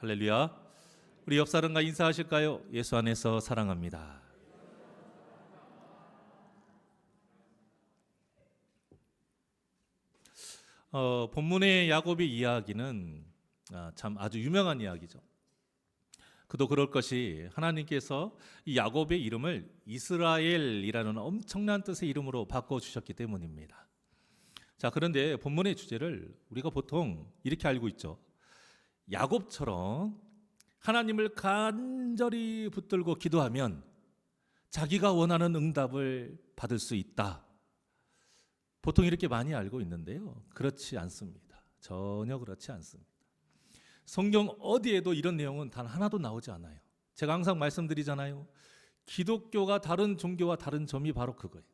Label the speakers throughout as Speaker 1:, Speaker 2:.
Speaker 1: 할렐루야. 우리 옆 사람과 인사하실까요? 예수 안에서 사랑합니다. 본문의 야곱의 이야기는 참 아주 유명한 이야기죠. 그도 그럴 것이 하나님께서 이 야곱의 이름을 이스라엘이라는 엄청난 뜻의 이름으로 바꿔주셨기 때문입니다. 자, 그런데 본문의 주제를 우리가 보통 이렇게 알고 있죠. 야곱처럼 하나님을 간절히 붙들고 기도하면 자기가 원하는 응답을 받을 수 있다. 보통 이렇게 많이 알고 있는데요. 그렇지 않습니다. 전혀 그렇지 않습니다. 성경 어디에도 이런 내용은 단 하나도 나오지 않아요. 제가 항상 말씀드리잖아요. 기독교가 다른 종교와 다른 점이 바로 그거예요.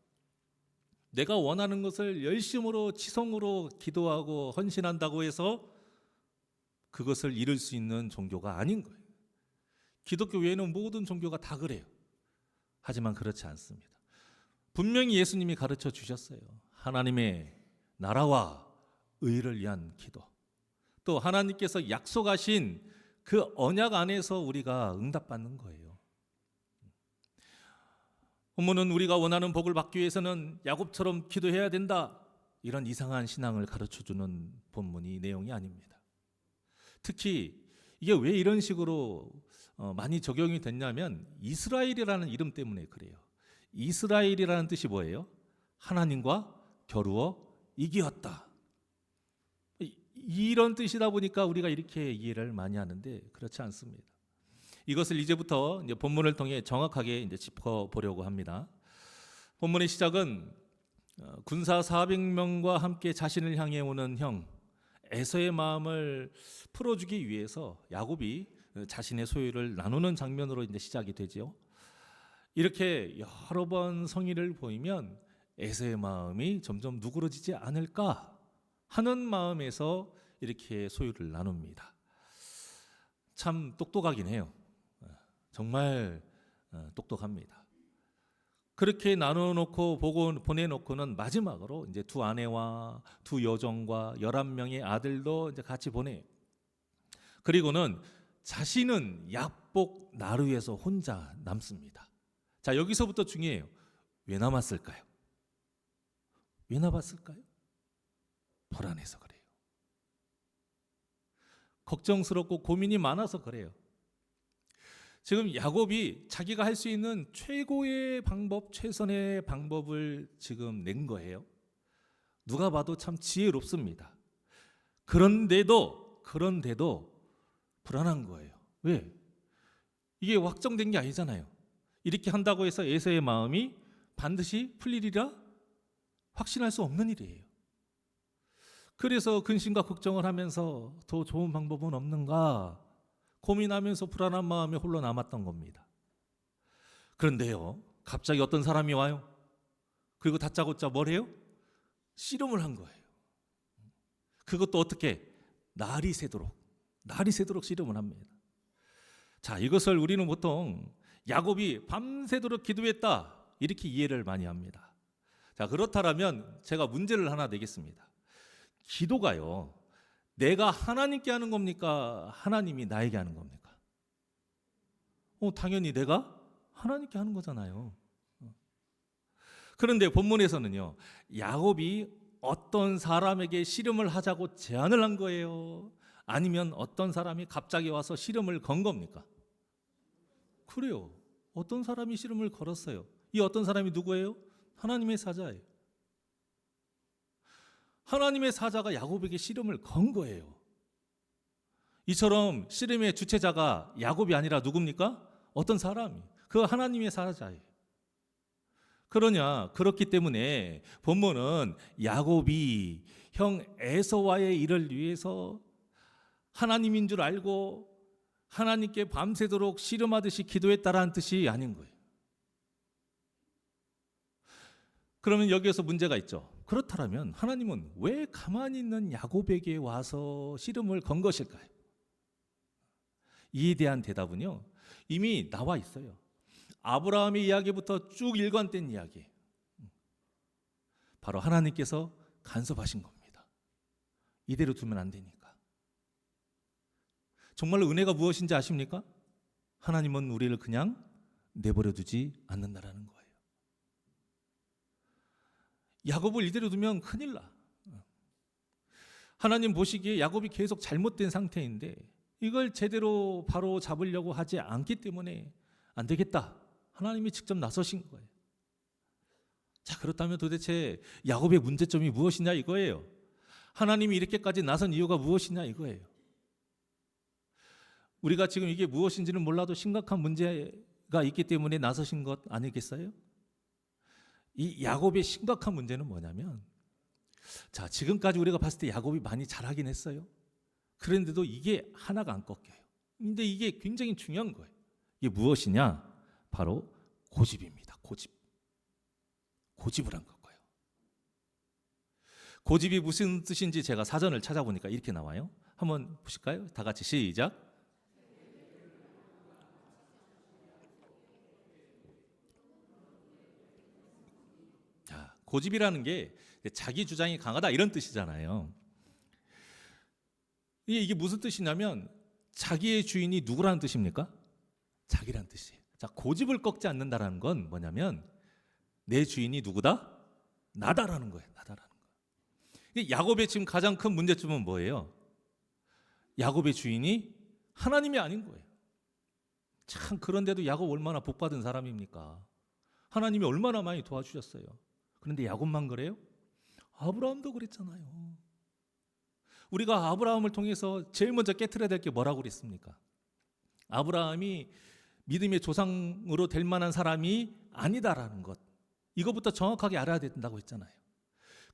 Speaker 1: 내가 원하는 것을 열심으로 지성으로 기도하고 헌신한다고 해서 그것을 이룰 수 있는 종교가 아닌 거예요. 기독교 외에는 모든 종교가 다 그래요. 하지만 그렇지 않습니다. 분명히 예수님이 가르쳐 주셨어요. 하나님의 나라와 의를 위한 기도. 또 하나님께서 약속하신 그 언약 안에서 우리가 응답받는 거예요. 본문은 우리가 원하는 복을 받기 위해서는 야곱처럼 기도해야 된다. 이런 이상한 신앙을 가르쳐 주는 본문이 내용이 아닙니다. 특히 이게 왜 이런 식으로 많이 적용이 됐냐면 이스라엘이라는 이름 때문에 그래요. 이스라엘이라는 뜻이 뭐예요? 하나님과 겨루어 이기었다. 이런 뜻이다 보니까 우리가 이렇게 이해를 많이 하는데 그렇지 않습니다. 이것을 이제부터 이제 본문을 통해 정확하게 이제 짚어보려고 합니다. 본문의 시작은 군사 400명과 함께 자신을 향해 오는 형 에서의 마음을 풀어주기 위해서 야곱이 자신의 소유를 나누는 장면으로 이제 시작이 되지요. 이렇게 여러 번 성의를 보이면 에서의 마음이 점점 누그러지지 않을까 하는 마음에서 이렇게 소유를 나눕니다. 참 똑똑하긴 해요. 정말 똑똑합니다. 그렇게 나눠놓고 보내놓고는 마지막으로 이제 두 아내와 두 여종과 11명의 아들도 이제 같이 보내요. 그리고는 자신은 약복 나루에서 혼자 남습니다. 자, 여기서부터 중요해요. 왜 남았을까요? 왜 남았을까요? 불안해서 그래요. 걱정스럽고 고민이 많아서 그래요. 지금 야곱이 자기가 할 수 있는 최고의 방법, 최선의 방법을 지금 낸 거예요. 누가 봐도 참 지혜롭습니다. 그런데도 불안한 거예요. 왜? 이게 확정된 게 아니잖아요. 이렇게 한다고 해서 에서의 마음이 반드시 풀리리라 확신할 수 없는 일이에요. 그래서 근심과 걱정을 하면서 더 좋은 방법은 없는가 고민하면서 불안한 마음에 홀로 남았던 겁니다. 그런데요, 갑자기 어떤 사람이 와요. 그리고 다짜고짜 뭘 해요? 씨름을 한 거예요. 그것도 어떻게? 날이 새도록 씨름을 합니다. 자, 이것을 우리는 보통 야곱이 밤새도록 기도했다 이렇게 이해를 많이 합니다. 자, 그렇다면 제가 문제를 하나 내겠습니다. 기도가요, 내가 하나님께 하는 겁니까? 하나님이 나에게 하는 겁니까? 당연히 내가 하나님께 하는 거잖아요. 그런데 본문에서는요, 야곱이 어떤 사람에게 씨름을 하자고 제안을 한 거예요? 아니면 어떤 사람이 갑자기 와서 씨름을 건 겁니까? 그래요. 어떤 사람이 씨름을 걸었어요. 이 어떤 사람이 누구예요? 하나님의 사자예요. 하나님의 사자가 야곱에게 씨름을 건 거예요. 이처럼 씨름의 주체자가 야곱이 아니라 누굽니까? 어떤 사람이. 그 하나님의 사자예요. 그렇기 때문에 본문은 야곱이 형 에서와의 일을 위해서 하나님인 줄 알고 하나님께 밤새도록 씨름하듯이 기도했다라는 뜻이 아닌 거예요. 그러면 여기에서 문제가 있죠. 그렇다면 하나님은 왜 가만히 있는 야곱에게 와서 씨름을 건 것일까요? 이에 대한 대답은요, 이미 나와 있어요. 아브라함의 이야기부터 쭉 일관된 이야기예요. 바로 하나님께서 간섭하신 겁니다. 이대로 두면 안 되니까. 정말로 은혜가 무엇인지 아십니까? 하나님은 우리를 그냥 내버려 두지 않는다라는 거예요. 야곱을 이대로 두면 큰일 나. 하나님 보시기에 야곱이 계속 잘못된 상태인데 이걸 제대로 바로 잡으려고 하지 않기 때문에 안 되겠다. 하나님이 직접 나서신 거예요. 자, 그렇다면 도대체 야곱의 문제점이 무엇이냐 이거예요. 하나님이 이렇게까지 나선 이유가 무엇이냐 이거예요. 우리가 지금 이게 무엇인지는 몰라도 심각한 문제가 있기 때문에 나서신 것 아니겠어요? 이 야곱의 심각한 문제는 뭐냐면, 자, 지금까지 우리가 봤을 때 야곱이 많이 잘하긴 했어요. 그런데도 이게 하나가 안 꺾여요. 근데 이게 굉장히 중요한 거예요. 이게 무엇이냐? 바로 고집입니다. 고집을 한 거예요. 고집이 무슨 뜻인지 제가 사전을 찾아보니까 이렇게 나와요. 한번 보실까요? 다 같이 시작. 자, 고집이라는 게 자기 주장이 강하다 이런 뜻이잖아요. 이게 무슨 뜻이냐면 자기의 주인이 누구라는 뜻입니까? 자기란 뜻이에요. 자, 고집을 꺾지 않는다라는 건 뭐냐면 내 주인이 누구다? 나다라는 거예요. 나다라는 거예요. 야곱의 지금 가장 큰 문제점은 뭐예요? 야곱의 주인이 하나님이 아닌 거예요. 참, 그런데도 야곱 얼마나 복받은 사람입니까? 하나님이 얼마나 많이 도와주셨어요. 그런데 야곱만 그래요? 아브라함도 그랬잖아요. 우리가 아브라함을 통해서 제일 먼저 깨트려야 될 게 뭐라고 그랬습니까? 아브라함이 믿음의 조상으로 될 만한 사람이 아니다라는 것, 이거부터 정확하게 알아야 된다고 했잖아요.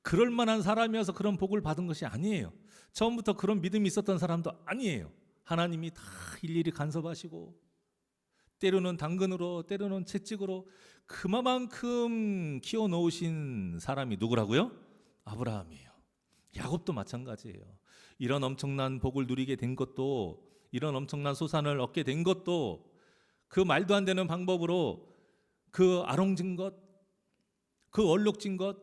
Speaker 1: 그럴 만한 사람이어서 그런 복을 받은 것이 아니에요. 처음부터 그런 믿음이 있었던 사람도 아니에요. 하나님이 다 일일이 간섭하시고 때로는 당근으로 때로는 채찍으로 그만큼 키워놓으신 사람이 누구라고요? 아브라함이에요. 야곱도 마찬가지예요. 이런 엄청난 복을 누리게 된 것도, 이런 엄청난 소산을 얻게 된 것도 그 말도 안 되는 방법으로 그 아롱진 것, 그 얼룩진 것,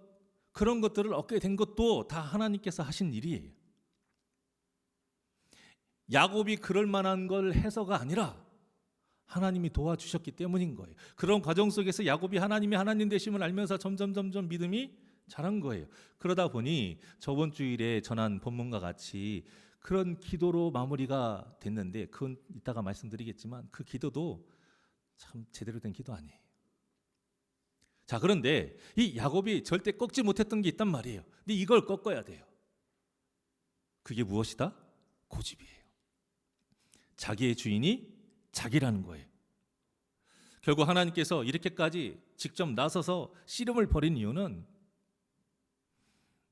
Speaker 1: 그런 것들을 얻게 된 것도 다 하나님께서 하신 일이에요. 야곱이 그럴 만한 걸 해서가 아니라 하나님이 도와주셨기 때문인 거예요. 그런 과정 속에서 야곱이 하나님이 하나님 되심을 알면서 점점 믿음이 자란 거예요. 그러다 보니 저번 주일에 전한 본문과 같이 그런 기도로 마무리가 됐는데, 그건 이따가 말씀드리겠지만 그 기도도 참 제대로 된 기도 아니에요. 자, 그런데 이 야곱이 절대 꺾지 못했던 게 있단 말이에요. 근데 이걸 꺾어야 돼요. 그게 무엇이다? 고집이에요. 자기의 주인이 자기라는 거예요. 결국 하나님께서 이렇게까지 직접 나서서 씨름을 벌인 이유는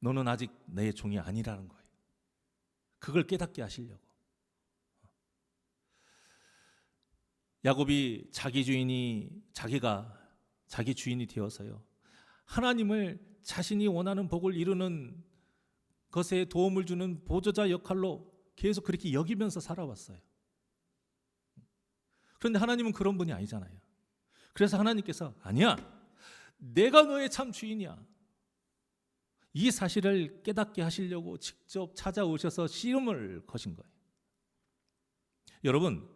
Speaker 1: 너는 아직 내 종이 아니라는 거예요. 그걸 깨닫게 하시려고. 야곱이 자기 주인이 되어서요, 하나님을 자신이 원하는 복을 이루는 것에 도움을 주는 보조자 역할로 계속 그렇게 여기면서 살아왔어요. 그런데 하나님은 그런 분이 아니잖아요. 그래서 하나님께서 아니야, 내가 너의 참 주인이야, 이 사실을 깨닫게 하시려고 직접 찾아오셔서 씨름을 거신 거예요. 여러분,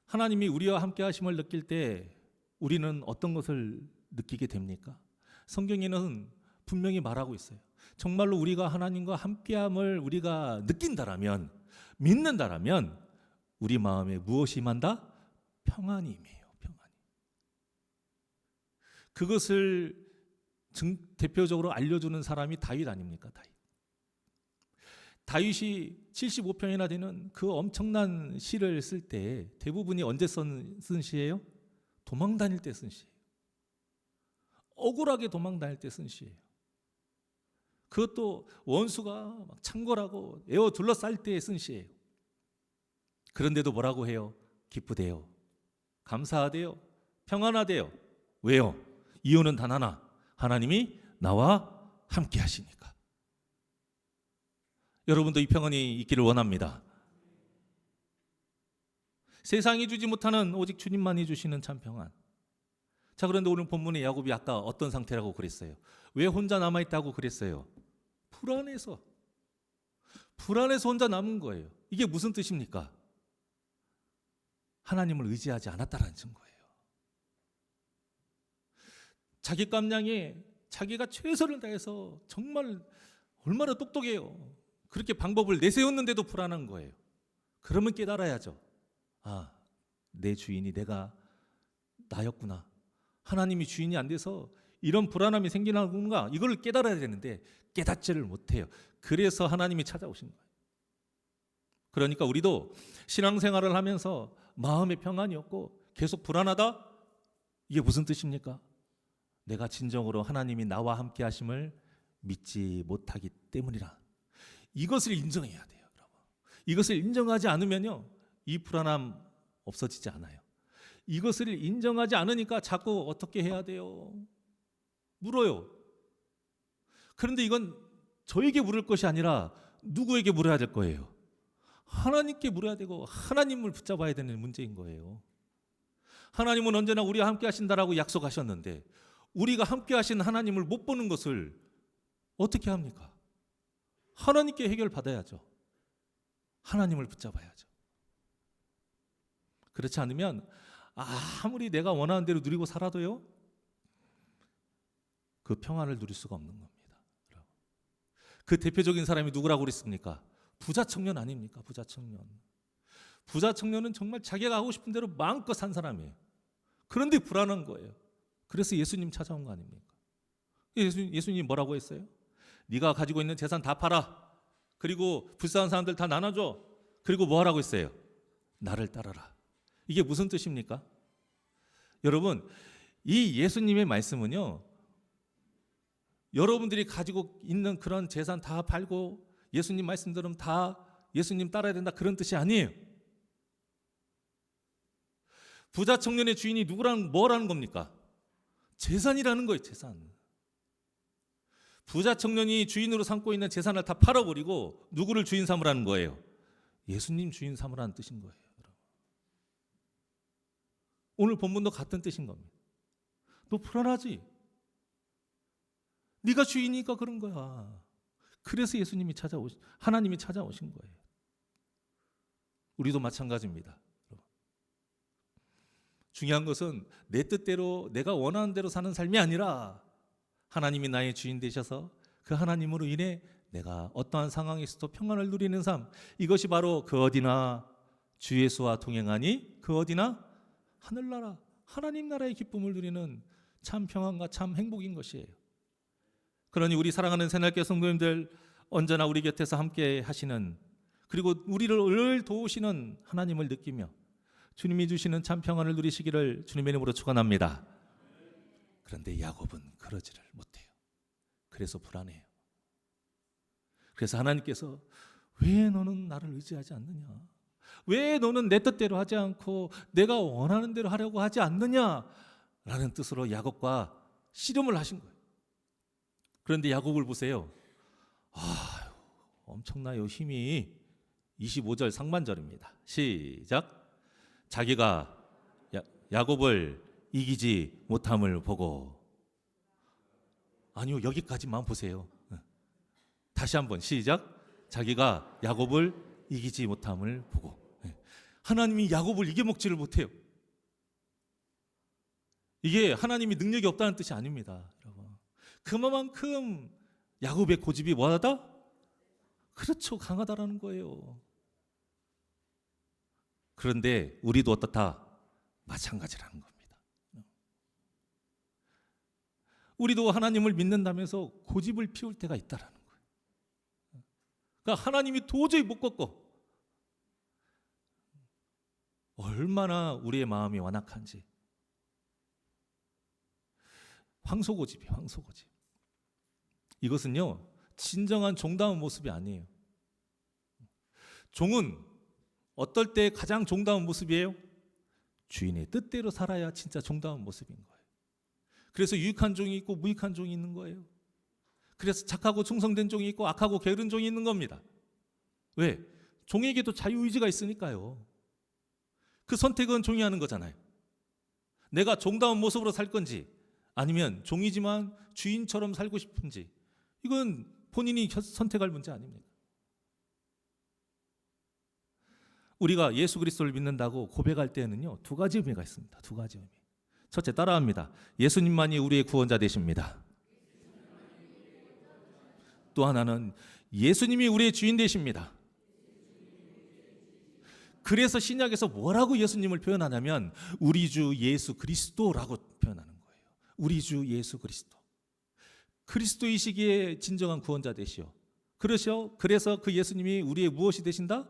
Speaker 1: 하나님이 우리와 함께 하심을 느낄 때 우리는 어떤 것을 느끼게 됩니까? 성경에는 분명히 말하고 있어요. 정말로 우리가 하나님과 함께함을 우리가 느낀다라면, 믿는다라면 우리 마음에 무엇이 임한다? 평안이 임해요. 평안이. 그것을 대표적으로 알려주는 사람이 다윗 아닙니까? 다윗이 75편이나 되는 그 엄청난 시를 쓸 때 대부분이 언제 쓴 시예요? 도망 다닐 때 쓴 시예요. 억울하게 도망 다닐 때 쓴 시예요. 그것도 원수가 막 창궐하고 에워 둘러쌀 때 쓴 시예요. 그런데도 뭐라고 해요? 기쁘대요, 감사하대요, 평안하대요. 왜요? 이유는 단 하나, 하나님이 나와 함께 하시니까. 여러분도 이 평안이 있기를 원합니다. 세상이 주지 못하는 오직 주님만이 주시는 참 평안. 자, 그런데 오늘 본문의 야곱이 아까 어떤 상태라고 그랬어요? 왜 혼자 남아있다고 그랬어요? 불안해서 혼자 남은 거예요. 이게 무슨 뜻입니까? 하나님을 의지하지 않았다라는 증거예요. 자기 감량에 자기가 최선을 다해서 정말 얼마나 똑똑해요. 그렇게 방법을 내세웠는데도 불안한 거예요. 그러면 깨달아야죠. 아, 내 주인이 내가 나였구나. 하나님이 주인이 안 돼서 이런 불안함이 생기는구나. 이걸 깨달아야 되는데 깨닫지를 못해요. 그래서 하나님이 찾아오신 거예요. 그러니까 우리도 신앙생활을 하면서 마음의 평안이 없고 계속 불안하다? 이게 무슨 뜻입니까? 내가 진정으로 하나님이 나와 함께 하심을 믿지 못하기 때문이라. 이것을 인정해야 돼요, 여러분. 이것을 인정하지 않으면요, 이 불안함 없어지지 않아요. 이것을 인정하지 않으니까 자꾸 어떻게 해야 돼요? 물어요. 그런데 이건 저에게 물을 것이 아니라 누구에게 물어야 될 거예요? 하나님께 물어야 되고 하나님을 붙잡아야 되는 문제인 거예요. 하나님은 언제나 우리와 함께 하신다라고 약속하셨는데 우리가 함께 하신 하나님을 못 보는 것을 어떻게 합니까? 하나님께 해결받아야죠. 하나님을 붙잡아야죠. 그렇지 않으면 아무리 내가 원하는 대로 누리고 살아도요, 그 평안을 누릴 수가 없는 겁니다. 그 대표적인 사람이 누구라고 그랬습니까? 부자 청년 아닙니까? 부자 청년. 부자 청년은 정말 자기가 하고 싶은 대로 마음껏 산 사람이에요. 그런데 불안한 거예요. 그래서 예수님 찾아온 거 아닙니까? 예수님 뭐라고 했어요? 네가 가지고 있는 재산 다 팔아. 그리고 불쌍한 사람들 다 나눠줘. 그리고 뭐 하라고 했어요? 나를 따라라. 이게 무슨 뜻입니까? 여러분, 이 예수님의 말씀은요, 여러분들이 가지고 있는 그런 재산 다 팔고 예수님 말씀대로 다 예수님 따라야 된다, 그런 뜻이 아니에요. 부자 청년의 주인이 누구라는 뭐라는 겁니까? 재산이라는 거예요. 재산. 부자 청년이 주인으로 삼고 있는 재산을 다 팔아버리고 누구를 주인 삼으라는 거예요? 예수님 주인 삼으라는 뜻인 거예요. 오늘 본문도 같은 뜻인 겁니다. 너 불안하지? 네가 주인이니까 그런 거야. 그래서 하나님이 찾아오신 거예요. 우리도 마찬가지입니다. 중요한 것은 내 뜻대로 내가 원하는 대로 사는 삶이 아니라 하나님이 나의 주인 되셔서 그 하나님으로 인해 내가 어떠한 상황에서도 평안을 누리는 삶, 이것이 바로 그 어디나 주 예수와 동행하니 그 어디나 하늘나라, 하나님 나라의 기쁨을 누리는 참 평안과 참 행복인 것이에요. 그러니 우리 사랑하는 새날개 성도님들, 언제나 우리 곁에서 함께 하시는, 그리고 우리를 늘 도우시는 하나님을 느끼며 주님이 주시는 참 평안을 누리시기를 주님의 이름으로 축원합니다. 그런데 야곱은 그러지를 못해요. 그래서 불안해요. 그래서 하나님께서 왜 너는 나를 의지하지 않느냐? 왜 너는 내 뜻대로 하지 않고 내가 원하는 대로 하려고 하지 않느냐라는 뜻으로 야곱과 씨름을 하신 거예요. 그런데 야곱을 보세요. 엄청나요, 힘이. 25절 상반절입니다. 시작. 자기가 야곱을 이기지 못함을 보고. 아니요, 여기까지만 보세요. 다시 한번 시작. 자기가 야곱을 이기지 못함을 보고. 하나님이 야곱을 이겨먹지를 못해요. 이게 하나님이 능력이 없다는 뜻이 아닙니다, 여러분. 그만큼 야곱의 고집이 뭐하다? 그렇죠, 강하다라는 거예요. 그런데 우리도 어떻다? 마찬가지라는 겁니다. 우리도 하나님을 믿는다면서 고집을 피울 때가 있다라는 거예요. 그러니까 하나님이 도저히 못 꺾고, 얼마나 우리의 마음이 완악한지. 황소고집이에요, 황소고집. 이것은요, 진정한 종다운 모습이 아니에요. 종은 어떨 때 가장 종다운 모습이에요? 주인의 뜻대로 살아야 진짜 종다운 모습인 거예요. 그래서 유익한 종이 있고 무익한 종이 있는 거예요. 그래서 착하고 충성된 종이 있고 악하고 게으른 종이 있는 겁니다. 왜? 종에게도 자유의지가 있으니까요. 그 선택은 종이 하는 거잖아요. 내가 종다운 모습으로 살 건지 아니면 종이지만 주인처럼 살고 싶은지, 이건 본인이 선택할 문제 아닙니까? 우리가 예수 그리스도를 믿는다고 고백할 때에는요, 두 가지 의미가 있습니다. 두 가지 의미. 첫째, 따라합니다. 예수님만이 우리의 구원자 되십니다. 또 하나는 예수님이 우리의 주인 되십니다. 그래서 신약에서 뭐라고 예수님을 표현하냐면 우리 주 예수 그리스도라고 표현하는 거예요. 우리 주 예수 그리스도. 그리스도이시기에 진정한 구원자 되시오. 그래서 그 예수님이 우리의 무엇이 되신다?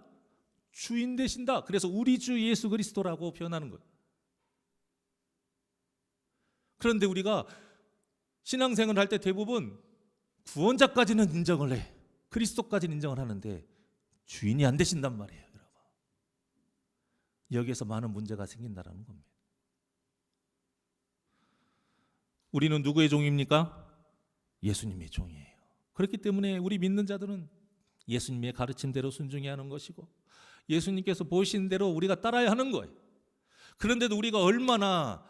Speaker 1: 주인 되신다. 그래서 우리 주 예수 그리스도라고 표현하는 거예요. 그런데 우리가 신앙생활을 할 때 대부분 구원자까지는 인정을 해. 그리스도까지는 인정을 하는데 주인이 안 되신단 말이에요, 여러분. 여기에서 많은 문제가 생긴다는 겁니다. 우리는 누구의 종입니까? 예수님의 종이에요. 그렇기 때문에 우리 믿는 자들은 예수님의 가르침대로 순종해야 하는 것이고 예수님께서 보시는 대로 우리가 따라야 하는 거예요. 그런데도 우리가 얼마나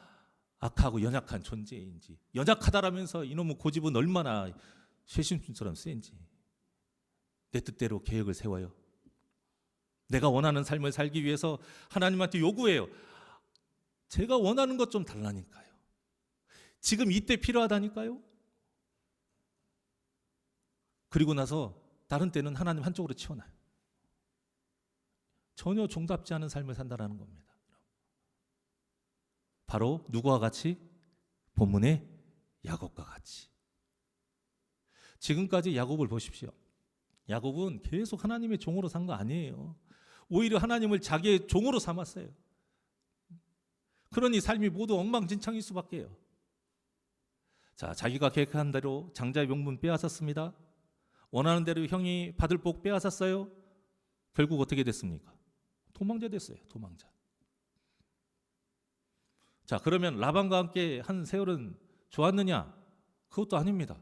Speaker 1: 악하고 연약한 존재인지, 연약하다라면서 이놈의 고집은 얼마나 쇠심순처럼 센지, 내 뜻대로 계획을 세워요. 내가 원하는 삶을 살기 위해서 하나님한테 요구해요. 제가 원하는 것 좀 달라니까요. 지금 이때 필요하다니까요. 그리고 나서 다른 때는 하나님 한쪽으로 치워놔요. 전혀 종답지 않은 삶을 산다는 겁니다. 바로 누구와 같이? 본문의 야곱과 같이. 지금까지 야곱을 보십시오. 야곱은 계속 하나님의 종으로 산 거 아니에요. 오히려 하나님을 자기의 종으로 삼았어요. 그러니 삶이 모두 엉망진창일 수밖에요. 자, 자기가 계획한 대로 장자의 명분 빼앗았습니다. 원하는 대로 형이 받을 복 빼앗았어요. 결국 어떻게 됐습니까? 도망자 됐어요. 도망자. 자, 그러면 라반과 함께 한 세월은 좋았느냐? 그것도 아닙니다.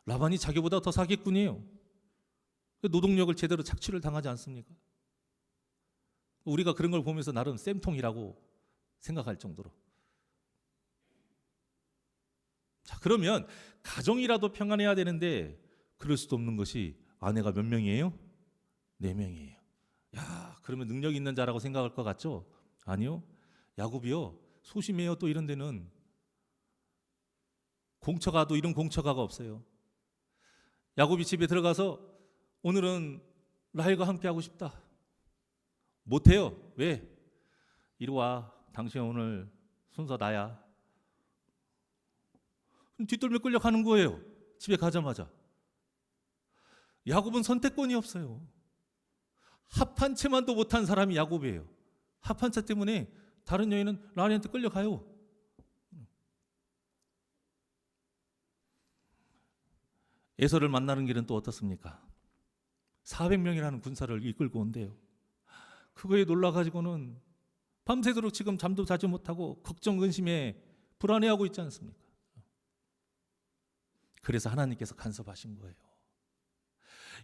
Speaker 1: 라반이 자기보다 더 사기꾼이에요. 노동력을 제대로 착취를 당하지 않습니까? 우리가 그런 걸 보면서 나름 쌤통이라고 생각할 정도로. 자, 그러면 가정이라도 평안해야 되는데 그럴 수도 없는 것이 아내가 몇 명이에요? 4명이에요. 야, 그러면 능력 있는 자라고 생각할 것 같죠? 아니요. 야곱이요. 소심해요. 또 이런 데는 공처가도 이런 공처가가 없어요. 야곱이 집에 들어가서 오늘은 라헬과 함께 하고 싶다. 못해요. 왜? 이리 와. 당신 오늘 순서 나야. 뒷덜미 끌려가는 거예요. 집에 가자마자. 야곱은 선택권이 없어요. 합한 채만도 못한 사람이 야곱이에요. 합한 채 때문에 다른 여인은 라헬한테 끌려가요. 에서를 만나는 길은 또 어떻습니까? 400명이라는 군사를 이끌고 온대요. 그거에 놀라가지고는 밤새도록 지금 잠도 자지 못하고 걱정 근심에 불안해하고 있지 않습니까? 그래서 하나님께서 간섭하신 거예요.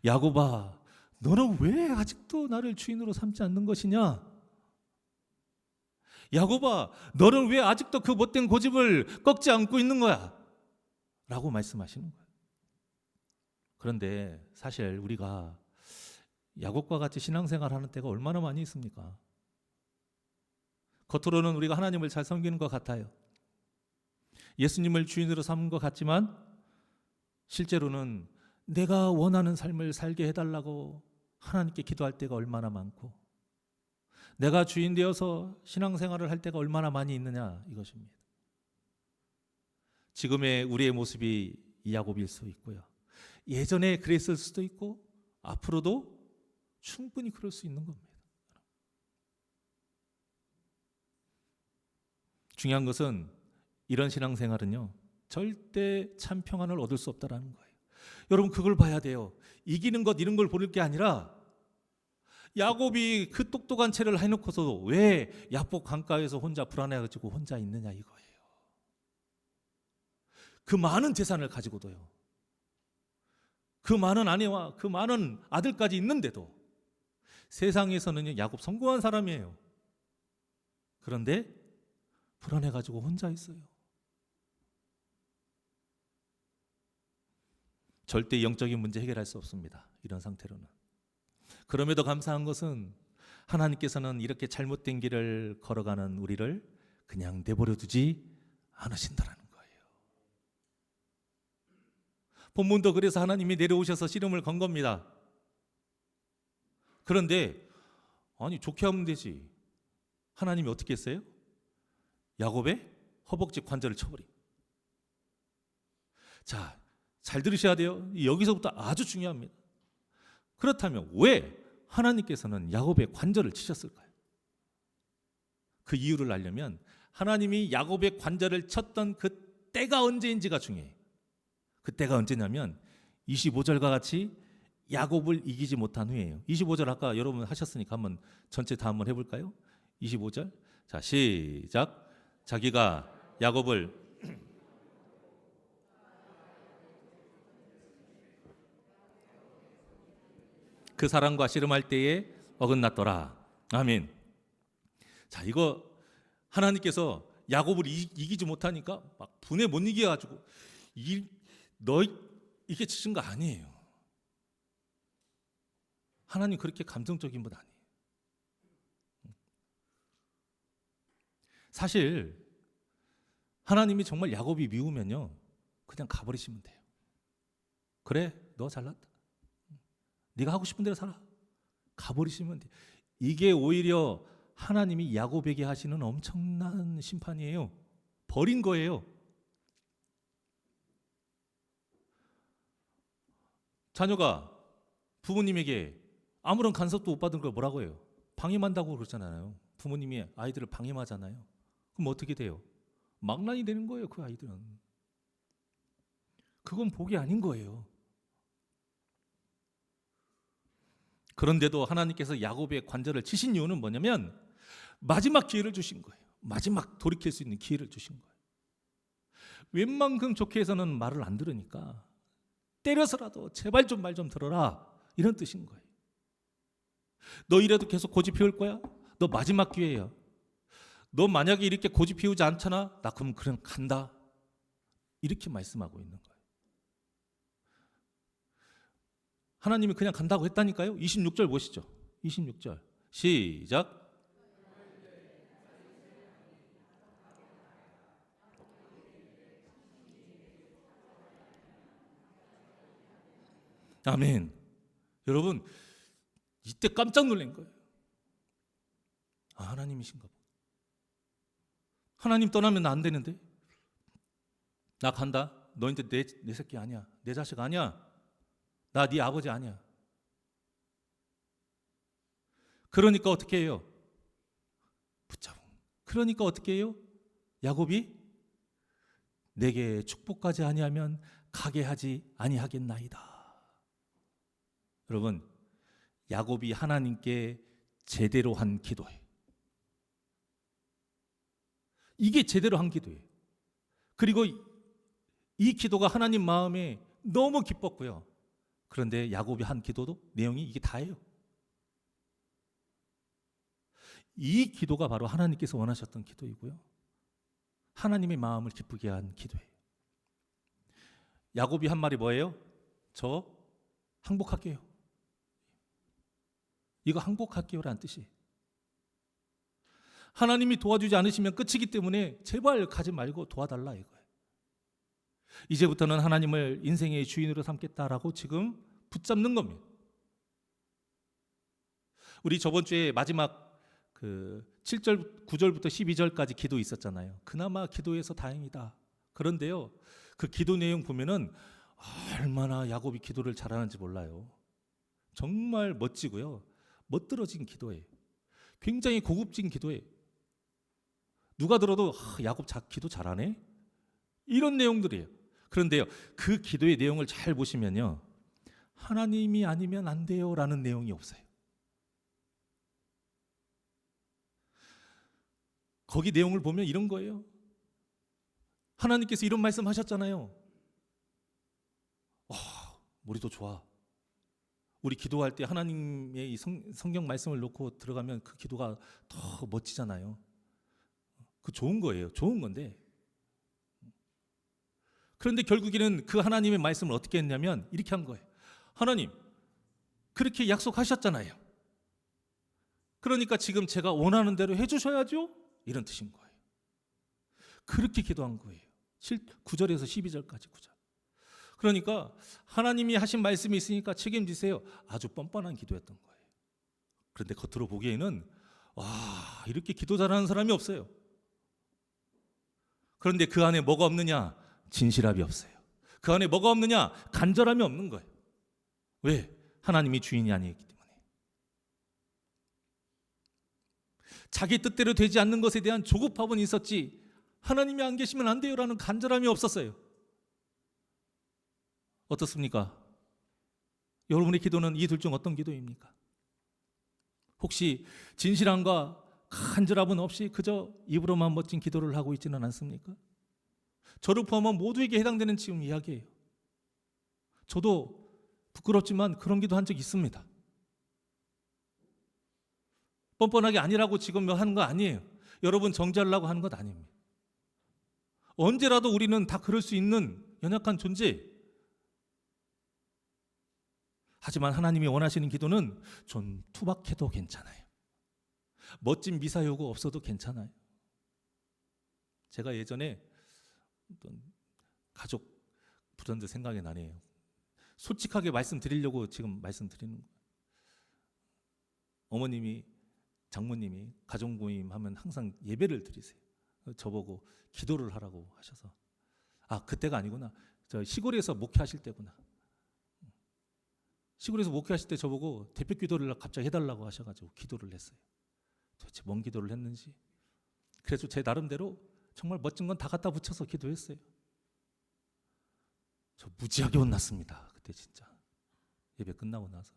Speaker 1: 야곱아, 너는 왜 아직도 나를 주인으로 삼지 않는 것이냐? 야곱아, 너는 왜 아직도 그 못된 고집을 꺾지 않고 있는 거야? 라고 말씀하시는 거예요. 그런데 사실 우리가 야곱과 같이 신앙생활 하는 때가 얼마나 많이 있습니까? 겉으로는 우리가 하나님을 잘 섬기는 것 같아요. 예수님을 주인으로 삼은 것 같지만 실제로는 내가 원하는 삶을 살게 해달라고 하나님께 기도할 때가 얼마나 많고 내가 주인 되어서 신앙생활을 할 때가 얼마나 많이 있느냐 이것입니다. 지금의 우리의 모습이 이 야곱일 수 있고요. 예전에 그랬을 수도 있고 앞으로도 충분히 그럴 수 있는 겁니다. 중요한 것은 이런 신앙생활은요 절대 참 평안을 얻을 수 없다는 거예요. 여러분 그걸 봐야 돼요. 이기는 것 이런 걸 볼 게 아니라 야곱이 그 똑똑한 채를 해놓고서도 왜 야복 강가에서 혼자 불안해가지고 혼자 있느냐 이거예요. 그 많은 재산을 가지고도요. 그 많은 아내와 그 많은 아들까지 있는데도 세상에서는 야곱 성공한 사람이에요. 그런데 불안해가지고 혼자 있어요. 절대 영적인 문제 해결할 수 없습니다. 이런 상태로는. 그럼에도 감사한 것은 하나님께서는 이렇게 잘못된 길을 걸어가는 우리를 그냥 내버려 두지 않으신다라는 거예요. 본문도 그래서 하나님이 내려오셔서 씨름을 건 겁니다. 그런데 아니 좋게 하면 되지. 하나님이 어떻게 했어요? 야곱의 허벅지 관절을 쳐버린. 자, 잘 들으셔야 돼요. 여기서부터 아주 중요합니다. 그렇다면 왜 하나님께서는 야곱의 관절을 치셨을까요? 그 이유를 알려면 하나님이 야곱의 관절을 쳤던 그 때가 언제인지가 중요해요. 그 때가 언제냐면 25절과 같이 야곱을 이기지 못한 후에요. 25절 아까 여러분 하셨으니까 한번 전체 다 한번 해볼까요? 25절. 자, 시작. 자기가 야곱을 그 사람과 씨름할 때에 어긋났더라. 아멘. 자, 이거 하나님께서 야곱을 이기지 못하니까 막 분에 못 이겨가지고 너 이게 치신 거 아니에요. 하나님 그렇게 감정적인 분 아니에요. 사실 하나님이 정말 야곱이 미우면요 그냥 가버리시면 돼요. 그래, 너 잘났다. 네가 하고 싶은 대로 살아. 가버리시면 돼. 이게 오히려 하나님이 야곱에게 하시는 엄청난 심판이에요. 버린 거예요. 자녀가 부모님에게 아무런 간섭도 못 받은 걸 뭐라고 해요? 방임한다고 그러잖아요. 부모님이 아이들을 방임하잖아요. 그럼 어떻게 돼요? 망난이 되는 거예요, 그 아이들은. 그건 복이 아닌 거예요. 그런데도 하나님께서 야곱의 관절을 치신 이유는 뭐냐면 마지막 기회를 주신 거예요. 마지막 돌이킬 수 있는 기회를 주신 거예요. 웬만큼 좋게 해서는 말을 안 들으니까 때려서라도 제발 좀 말 좀 들어라, 이런 뜻인 거예요. 너 이래도 계속 고집 피울 거야? 너 마지막 기회야. 너 만약에 이렇게 고집 피우지 않잖아? 나 그럼 간다. 이렇게 말씀하고 있는 거예요. 하나님이 그냥 간다고 했다니까요. 26절 보시죠. 26절 시작. 아멘. 여러분 이때 깜짝 놀란 거예요. 아, 하나님이신가 봐. 하나님 떠나면 나 안 되는데. 나 간다. 너 이제 내 새끼 아니야. 내 자식 아니야. 나 네 아버지 아니야. 그러니까 어떻게 해요? 붙잡은. 그러니까 어떻게 해요? 야곱이 내게 축복까지 아니하면 가게 하지 아니하겠나이다. 여러분, 야곱이 하나님께 제대로 한 기도예요. 이게 제대로 한 기도예요. 그리고 이 기도가 하나님 마음에 너무 기뻤고요. 그런데 야곱이 한 기도도 내용이 이게 다예요. 이 기도가 바로 하나님께서 원하셨던 기도이고요. 하나님의 마음을 기쁘게 한 기도예요. 야곱이 한 말이 뭐예요? 저 항복할게요. 이거 항복할게요라는 뜻이에요. 하나님이 도와주지 않으시면 끝이기 때문에 제발 가지 말고 도와달라 이거예요. 이제부터는 하나님을 인생의 주인으로 삼겠다라고 지금 붙잡는 겁니다. 우리 저번 주에 마지막 그 7절, 9절부터 12절까지 기도 있었잖아요. 그나마 기도해서 다행이다. 그런데요, 그 기도 내용 보면은 얼마나 야곱이 기도를 잘하는지 몰라요. 정말 멋지고요. 멋들어진 기도예요. 굉장히 고급진 기도예요. 누가 들어도 야곱 기도 잘하네? 이런 내용들이에요. 그런데요, 그 기도의 내용을 잘 보시면요, 하나님이 아니면 안 돼요 라는 내용이 없어요. 거기 내용을 보면 이런 거예요. 하나님께서 이런 말씀 하셨잖아요. 우리도 좋아. 우리 기도할 때 하나님의 이 성경 말씀을 놓고 들어가면 그 기도가 더 멋지잖아요. 그 좋은 거예요. 좋은 건데. 그런데 결국에는 그 하나님의 말씀을 어떻게 했냐면 이렇게 한 거예요. 하나님, 그렇게 약속하셨잖아요. 그러니까 지금 제가 원하는 대로 해주셔야죠? 이런 뜻인 거예요. 그렇게 기도한 거예요. 9절에서 12절까지 9절. 그러니까 하나님이 하신 말씀이 있으니까 책임지세요. 아주 뻔뻔한 기도였던 거예요. 그런데 겉으로 보기에는 와, 이렇게 기도 잘하는 사람이 없어요. 그런데 그 안에 뭐가 없느냐? 진실함이 없어요. 그 안에 뭐가 없느냐? 간절함이 없는 거예요. 왜? 하나님이 주인이 아니기 때문에. 자기 뜻대로 되지 않는 것에 대한 조급함은 있었지 하나님이 안 계시면 안 돼요라는 간절함이 없었어요. 어떻습니까? 여러분의 기도는 이 둘 중 어떤 기도입니까? 혹시 진실함과 간절함은 없이 그저 입으로만 멋진 기도를 하고 있지는 않습니까? 저를 포함한 모두에게 해당되는 지금 이야기예요. 저도 부끄럽지만 그런 기도 한 적 있습니다. 뻔뻔하게 아니라고 지금 하는 거 아니에요. 여러분 정죄하려고 하는 것 아닙니다. 언제라도 우리는 다 그럴 수 있는 연약한 존재. 하지만 하나님이 원하시는 기도는 좀 투박해도 괜찮아요. 멋진 미사 요구 없어도 괜찮아요. 제가 예전에 어떤 가족 부르는데 생각이 나네요. 솔직하게 말씀드리려고 지금 말씀드리는 거예요. 어머님이 장모님이 가족 모임 하면 항상 예배를 드리세요. 저보고 기도를 하라고 하셔서 그때가 아니구나. 저 시골에서 목회하실 때구나. 시골에서 목회하실 때 저보고 대표 기도를 갑자기 해달라고 하셔가지고 기도를 했어요. 도대체 뭔 기도를 했는지. 그래서 제 나름대로 정말 멋진 건 다 갖다 붙여서 기도했어요. 저 무지하게 혼났습니다. 그때 진짜 예배 끝나고 나서.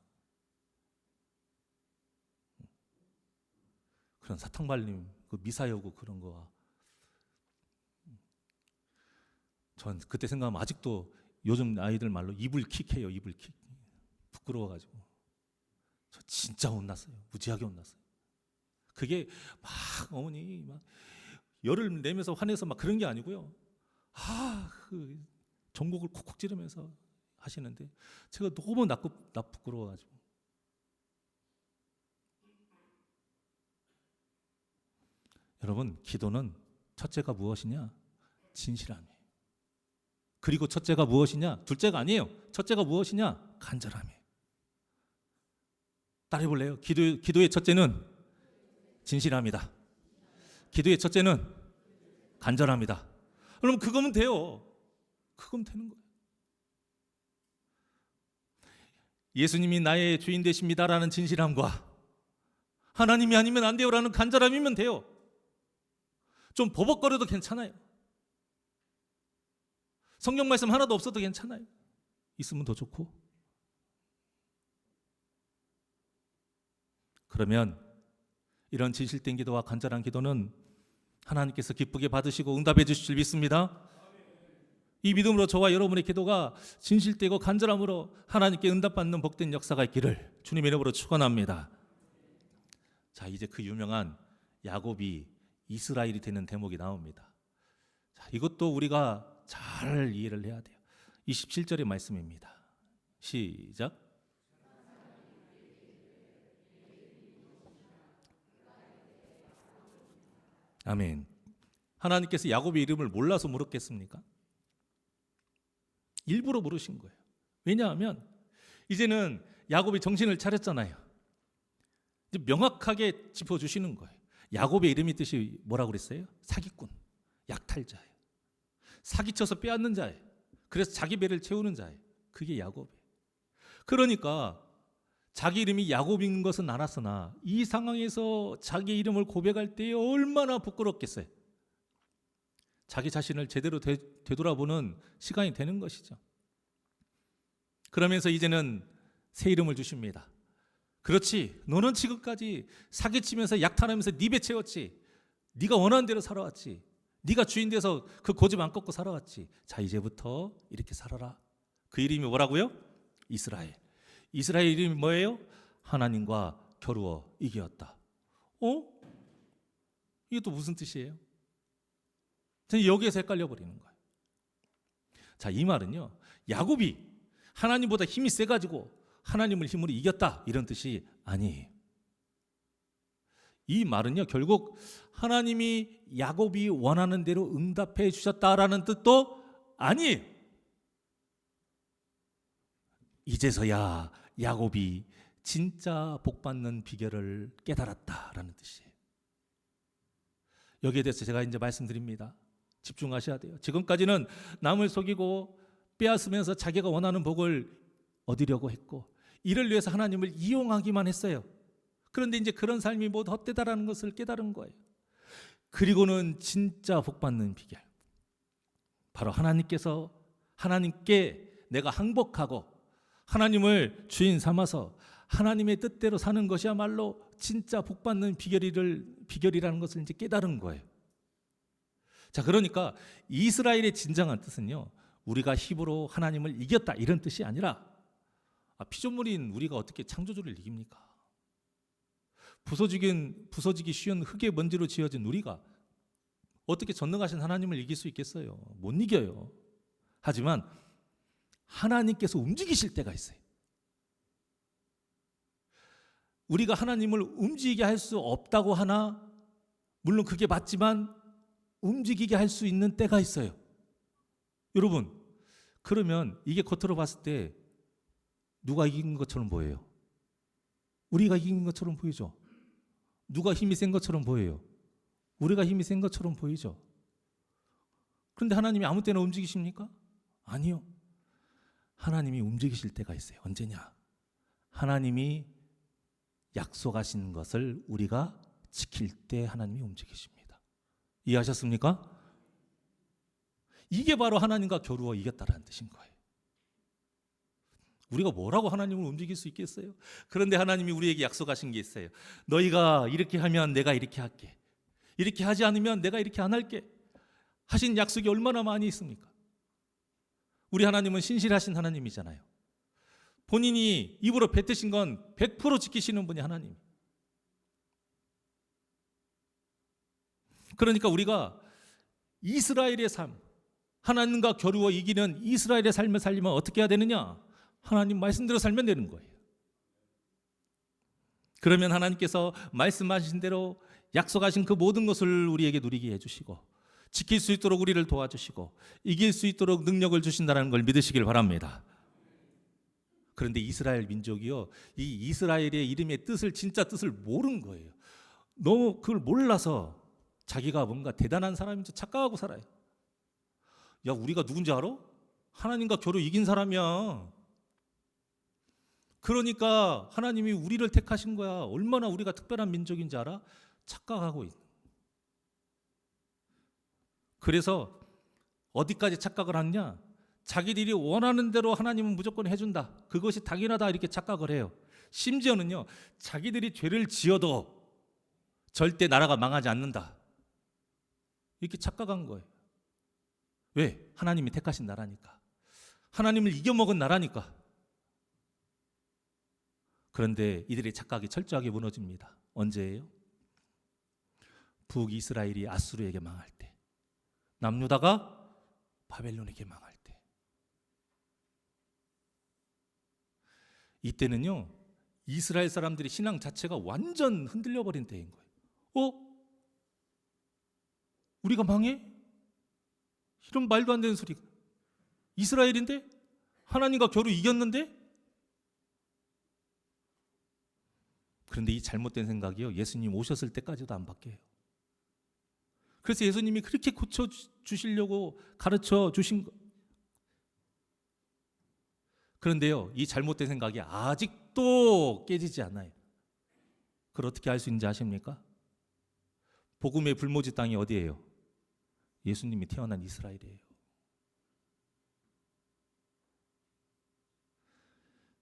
Speaker 1: 그런 사탕 발림, 그 미사 여구 그런 거와 전 그때 생각하면 아직도 요즘 아이들 말로 이불킥해요. 이불킥. 부끄러워가지고 저 진짜 혼났어요. 무지하게 혼났어요. 그게 막 어머니 막 열을 내면서 화내서 막 그런 게 아니고요. 그 전곡을 콕콕 찌르면서 하시는데 제가 너무 부끄러워가지고. 여러분, 기도는 첫째가 무엇이냐? 진실함이에요. 그리고 첫째가 무엇이냐? 둘째가 아니에요. 첫째가 무엇이냐? 간절함이에요. 따라해볼래요? 기도의 첫째는 진실함이다. 기도의 첫째는 간절함이다. 그럼 그거면 돼요. 그거면 되는 거예요. 예수님이 나의 주인 되십니다라는 진실함과 하나님이 아니면 안 돼요라는 간절함이면 돼요. 좀 버벅거려도 괜찮아요. 성경 말씀 하나도 없어도 괜찮아요. 있으면 더 좋고. 그러면 이런 진실된 기도와 간절한 기도는 하나님께서 기쁘게 받으시고 응답해 주실 줄 믿습니다. 이 믿음으로 저와 여러분의 기도가 진실되고 간절함으로 하나님께 응답받는 복된 역사가 있기를 주님의 이름으로 축원합니다. 자, 이제 그 유명한 야곱이 이스라엘이 되는 대목이 나옵니다. 자, 이것도 우리가 잘 이해를 해야 돼요. 27절의 말씀입니다. 시작. 아멘. 하나님께서 야곱의 이름을 몰라서 물었겠습니까? 일부러 물으신 거예요. 왜냐하면 이제는 야곱이 정신을 차렸잖아요. 이제 명확하게 짚어주시는 거예요. 야곱의 이름의 뜻이 뭐라고 그랬어요? 사기꾼, 약탈자예요. 사기쳐서 빼앗는 자예요. 그래서 자기 배를 채우는 자예요. 그게 야곱이에요. 그러니까 자기 이름이 야곱인 것은 알았으나 이 상황에서 자기 이름을 고백할 때 얼마나 부끄럽겠어요. 자기 자신을 제대로 되돌아보는 시간이 되는 것이죠. 그러면서 이제는 새 이름을 주십니다. 그렇지, 너는 지금까지 사기치면서 약탈하면서 네 배 채웠지. 네가 원하는 대로 살아왔지. 네가 주인 돼서 그 고집 안 꺾고 살아왔지. 자, 이제부터 이렇게 살아라. 그 이름이 뭐라고요? 이스라엘. 이스라엘 이름이 뭐예요? 하나님과 겨루어 이기었다. 이게 또 무슨 뜻이에요? 저는 여기에서 헷갈려 버리는 거예요. 자, 이 말은요, 야곱이 하나님보다 힘이 세가지고 하나님을 힘으로 이겼다 이런 뜻이 아니에요. 이 말은요, 결국 하나님이 야곱이 원하는 대로 응답해 주셨다라는 뜻도 아니에요. 이제서야 야곱이 진짜 복받는 비결을 깨달았다라는 뜻이에요. 여기에 대해서 제가 이제 말씀드립니다. 집중하셔야 돼요. 지금까지는 남을 속이고 빼앗으면서 자기가 원하는 복을 얻으려고 했고, 이를 위해서 하나님을 이용하기만 했어요. 그런데 이제 그런 삶이 모두 헛되다라는 것을 깨달은 거예요. 그리고는 진짜 복받는 비결, 바로 하나님께 내가 항복하고 하나님을 주인 삼아서 하나님의 뜻대로 사는 것이야말로 진짜 복받는 비결이라는 것을 이제 깨달은 거예요. 자, 그러니까 이스라엘의 진정한 뜻은요, 우리가 힘으로 하나님을 이겼다 이런 뜻이 아니라, 피조물인 우리가 어떻게 창조주를 이깁니까? 부서지기 쉬운 흙의 먼지로 지어진 우리가 어떻게 전능하신 하나님을 이길 수 있겠어요? 못 이겨요. 하지만 하나님께서 움직이실 때가 있어요. 우리가 하나님을 움직이게 할 수 없다고 하나, 물론 그게 맞지만 움직이게 할 수 있는 때가 있어요. 여러분, 그러면 이게 겉으로 봤을 때 누가 이긴 것처럼 보여요? 우리가 이긴 것처럼 보이죠? 누가 힘이 센 것처럼 보여요? 우리가 힘이 센 것처럼 보이죠? 그런데 하나님이 아무 때나 움직이십니까? 아니요. 하나님이 움직이실 때가 있어요. 언제냐? 하나님이 약속하신 것을 우리가 지킬 때 하나님이 움직이십니다. 이해하셨습니까? 이게 바로 하나님과 겨루어 이겼다라는 뜻인 거예요. 우리가 뭐라고 하나님을 움직일 수 있겠어요? 그런데 하나님이 우리에게 약속하신 게 있어요. 너희가 이렇게 하면 내가 이렇게 할게, 이렇게 하지 않으면 내가 이렇게 안 할게 하신 약속이 얼마나 많이 있습니까? 우리 하나님은 신실하신 하나님이잖아요. 본인이 입으로 뱉으신 건 100% 지키시는 분이 하나님. 그러니까 우리가 이스라엘의 삶, 하나님과 겨루어 이기는 이스라엘의 삶을 살려면 어떻게 해야 되느냐? 하나님 말씀대로 살면 되는 거예요. 그러면 하나님께서 말씀하신 대로 약속하신 그 모든 것을 우리에게 누리게 해주시고, 지킬 수 있도록 우리를 도와주시고, 이길 수 있도록 능력을 주신다는 걸 믿으시길 바랍니다. 그런데 이스라엘 민족이요, 이 이스라엘의 이름의 뜻을, 진짜 뜻을 모르는 거예요. 너무 그걸 몰라서 자기가 뭔가 대단한 사람인 줄 착각하고 살아요. 야, 우리가 누군지 알아? 하나님과 겨루 이긴 사람이야. 그러니까 하나님이 우리를 택하신 거야. 얼마나 우리가 특별한 민족인지 알아? 착각하고 있는. 그래서 어디까지 착각을 하냐? 자기들이 원하는 대로 하나님은 무조건 해준다, 그것이 당연하다, 이렇게 착각을 해요. 심지어는요, 자기들이 죄를 지어도 절대 나라가 망하지 않는다, 이렇게 착각한 거예요. 왜? 하나님이 택하신 나라니까, 하나님을 이겨먹은 나라니까. 그런데 이들의 착각이 철저하게 무너집니다. 언제예요? 북이스라엘이 아수르에게 망할 때, 남유다가 바벨론에게 망할 때. 이때는요, 이스라엘 사람들의 신앙 자체가 완전 흔들려 버린 때인 거예요. 우리가 망해? 이런 말도 안 되는 소리가. 이스라엘인데? 하나님과 겨루 이겼는데? 그런데 이 잘못된 생각이요, 예수님 오셨을 때까지도 안 바뀌어요. 그래서 예수님이 그렇게 고쳐주시려고 가르쳐 주신 거. 그런데요, 이 잘못된 생각이 아직도 깨지지 않아요. 그걸 어떻게 알 수 있는지 아십니까? 복음의 불모지 땅이 어디예요? 예수님이 태어난 이스라엘이에요.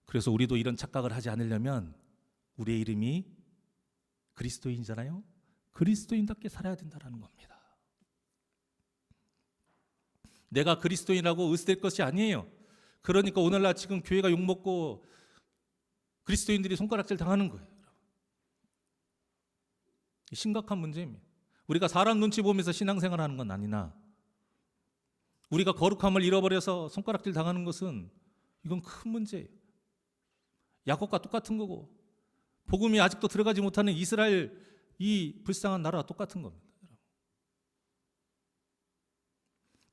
Speaker 1: 그래서 우리도 이런 착각을 하지 않으려면 우리의 이름이 그리스도인이잖아요. 그리스도인답게 살아야 된다는 겁니다. 내가 그리스도인이라고 의식될 것이 아니에요. 그러니까 오늘날 지금 교회가 욕먹고 그리스도인들이 손가락질 당하는 거예요. 심각한 문제입니다. 우리가 사람 눈치 보면서 신앙생활하는 건 아니나, 우리가 거룩함을 잃어버려서 손가락질 당하는 것은 이건 큰 문제예요. 야곱과 똑같은 거고, 복음이 아직도 들어가지 못하는 이스라엘 이 불쌍한 나라와 똑같은 겁니다.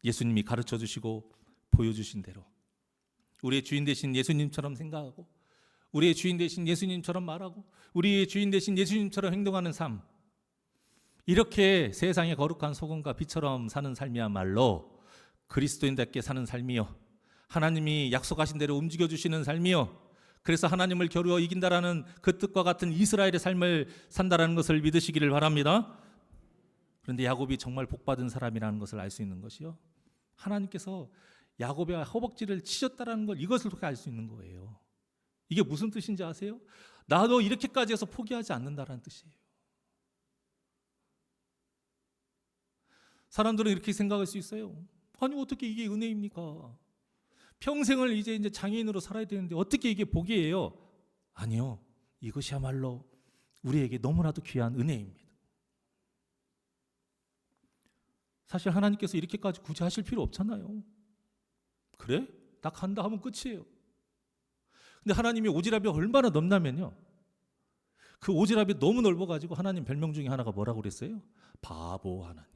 Speaker 1: 예수님이 가르쳐 주시고 보여주신 대로 우리의 주인 되신 예수님처럼 생각하고 우리의 주인 되신 예수님처럼 말하고 우리의 주인 되신 예수님처럼 행동하는 삶, 이렇게 세상의 거룩한 소금과 빛처럼 사는 삶이야말로 그리스도인답게 사는 삶이요, 하나님이 약속하신 대로 움직여 주시는 삶이요, 그래서 하나님을 겨루어 이긴다라는 그 뜻과 같은 이스라엘의 삶을 산다라는 것을 믿으시기를 바랍니다. 그런데 야곱이 정말 복받은 사람이라는 것을 알 수 있는 것이요, 하나님께서 야곱의 허벅지를 치셨다라는 걸 이것을 통해 알 수 있는 거예요. 이게 무슨 뜻인지 아세요? 나도 이렇게까지 해서 포기하지 않는다라는 뜻이에요. 사람들은 이렇게 생각할 수 있어요. 아니 어떻게 이게 은혜입니까? 평생을 이제 장애인으로 살아야 되는데 어떻게 이게 복이에요? 아니요, 이것이야말로 우리에게 너무나도 귀한 은혜입니다. 사실 하나님께서 이렇게까지 굳이 하실 필요 없잖아요. 그래? 나 간다 하면 끝이에요. 근데 하나님이 오지랖이 얼마나 넓냐면요, 그 오지랖이 너무 넓어가지고 하나님 별명 중에 하나가 뭐라고 그랬어요? 바보 하나님.